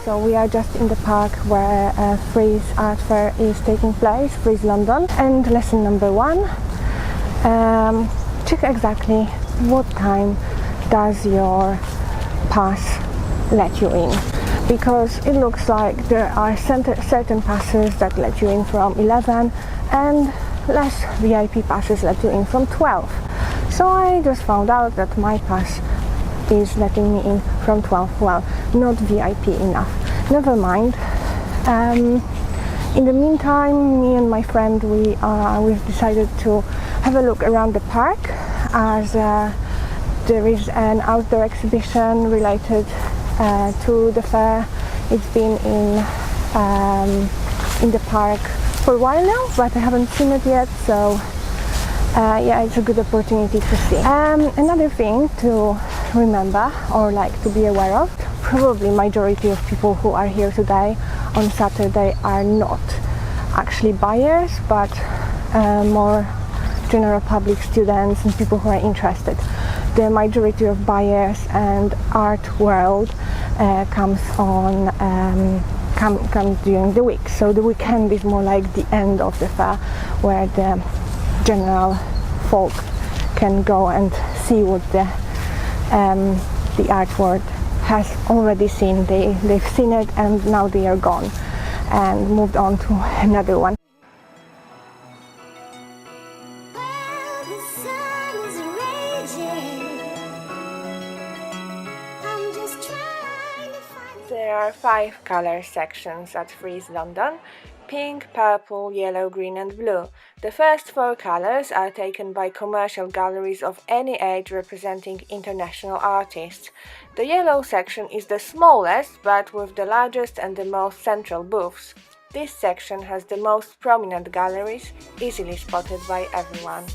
So we are just in the park where Frieze Art Fair is taking place, Frieze London. And lesson number 1, check exactly what time does your pass let you in. Because it looks like there are certain passes that let you in from 11 and less VIP passes let you in from 12. So I just found out that my pass is letting me in from 12. Well, not VIP enough. Never mind. In the meantime, me and my friend, we've decided to have a look around the park, as there is an outdoor exhibition related to the fair. It's been in the park for a while now, but I haven't seen it yet, so yeah, it's a good opportunity to see. Another thing to remember, or like to be aware of, probably majority of people who are here today on Saturday are not actually buyers, but more general public, students and people who are interested. The majority of buyers and art world comes during the week. So the weekend is more like the end of the fair, where the general folk can go and see what the art world has already seen. They've seen it and now they are gone and moved on to another one. There are 5 color sections at Frieze London: pink, purple, yellow, green and blue. The first 4 colors are taken by commercial galleries of any age representing international artists. The yellow section is the smallest, but with the largest and the most central booths. This section has the most prominent galleries, easily spotted by everyone.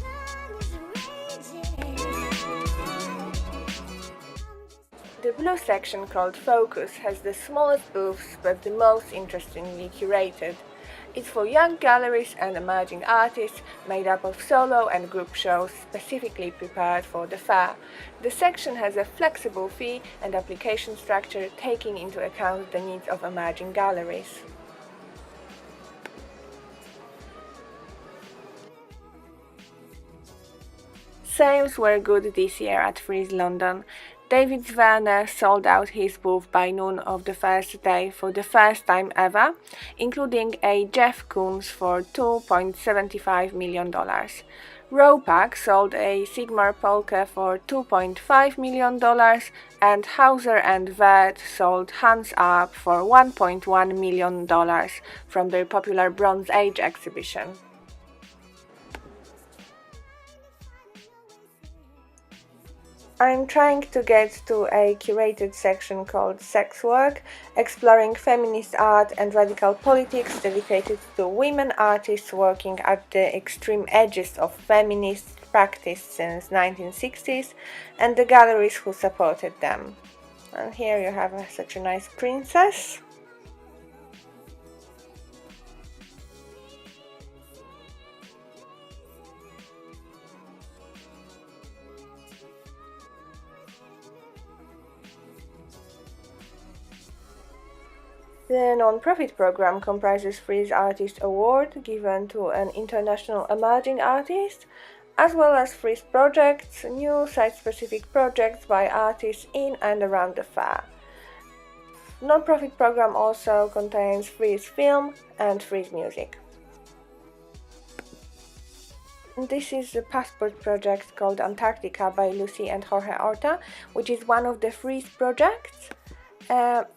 The blue section, called Focus, has the smallest booths but the most interestingly curated. It's for young galleries and emerging artists, made up of solo and group shows specifically prepared for the fair. The section has a flexible fee and application structure, taking into account the needs of emerging galleries. Sales were good this year at Frieze London. David Werner sold out his booth by noon of the first day for the first time ever, including a Jeff Koons for $2.75 million. Ropak sold a Sigmar Polke for $2.5 million, and Hauser and Wirth sold Hands Up for $1.1 million from their popular Bronze Age exhibition. I'm trying to get to a curated section called Sex Work, exploring feminist art and radical politics, dedicated to women artists working at the extreme edges of feminist practice since 1960s and the galleries who supported them. And here you have such a nice princess. The non-profit program comprises Frieze Artist Award, given to an international emerging artist, as well as Frieze projects, new site-specific projects by artists in and around the fair. Non-profit program also contains Frieze Film and Frieze Music. This is a passport project called Antarctica by Lucy and Jorge Horta, which is one of the Frieze projects.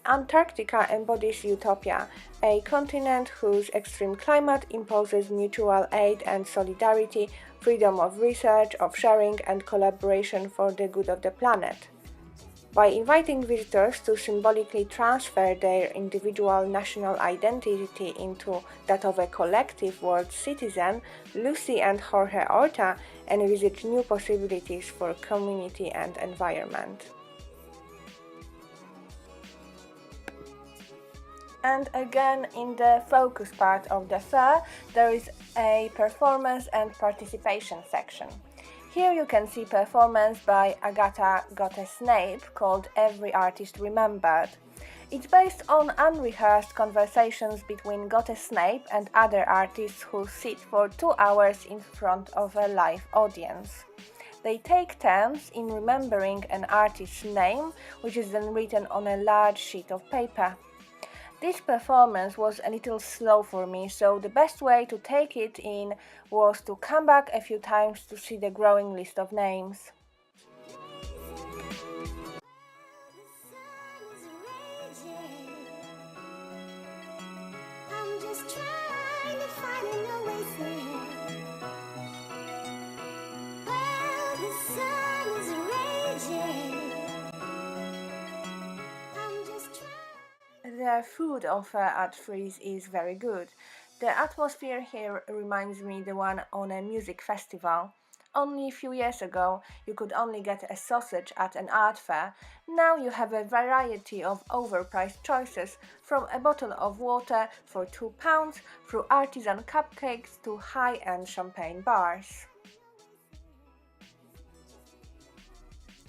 Antarctica embodies utopia, a continent whose extreme climate imposes mutual aid and solidarity, freedom of research, of sharing and collaboration for the good of the planet. By inviting visitors to symbolically transfer their individual national identity into that of a collective world citizen, Lucy and Jorge Horta envisage new possibilities for community and environment. And again, in the focus part of the fair, there is a performance and participation section. Here you can see performance by Gothe-Snape called Every Artist Remembered. It's based on unrehearsed conversations between Gothe-Snape and other artists who sit for 2 hours in front of a live audience. They take turns in remembering an artist's name, which is then written on a large sheet of paper. This performance was a little slow for me, so the best way to take it in was to come back a few times to see the growing list of names. The food offer at Frieze is very good. The atmosphere here reminds me the one on a music festival. Only a few years ago, you could only get a sausage at an art fair. Now you have a variety of overpriced choices, from a bottle of water for £2 through artisan cupcakes to high-end champagne bars.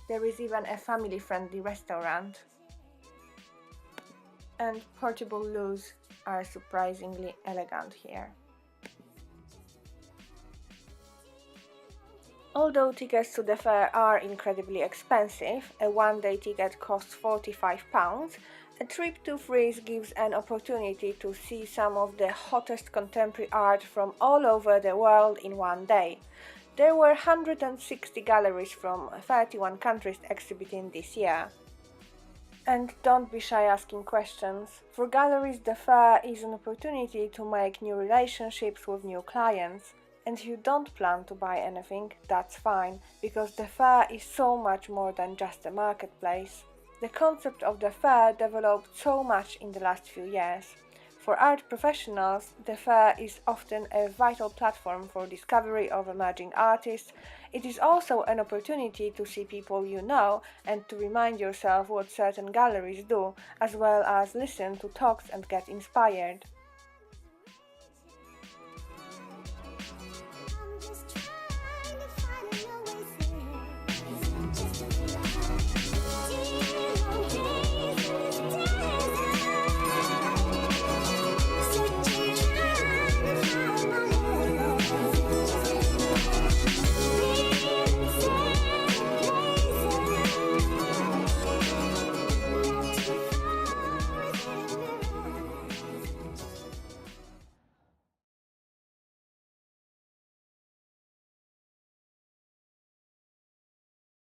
There is even a family-friendly restaurant. And portable loos are surprisingly elegant here. Although tickets to the fair are incredibly expensive, a one-day ticket costs £45, a trip to Frieze gives an opportunity to see some of the hottest contemporary art from all over the world in one day. There were 160 galleries from 31 countries exhibiting this year. And don't be shy asking questions. For galleries, the fair is an opportunity to make new relationships with new clients. And if you don't plan to buy anything, that's fine, because the fair is so much more than just a marketplace. The concept of the fair developed so much in the last few years. For art professionals, the fair is often a vital platform for discovery of emerging artists. It is also an opportunity to see people you know and to remind yourself what certain galleries do, as well as listen to talks and get inspired.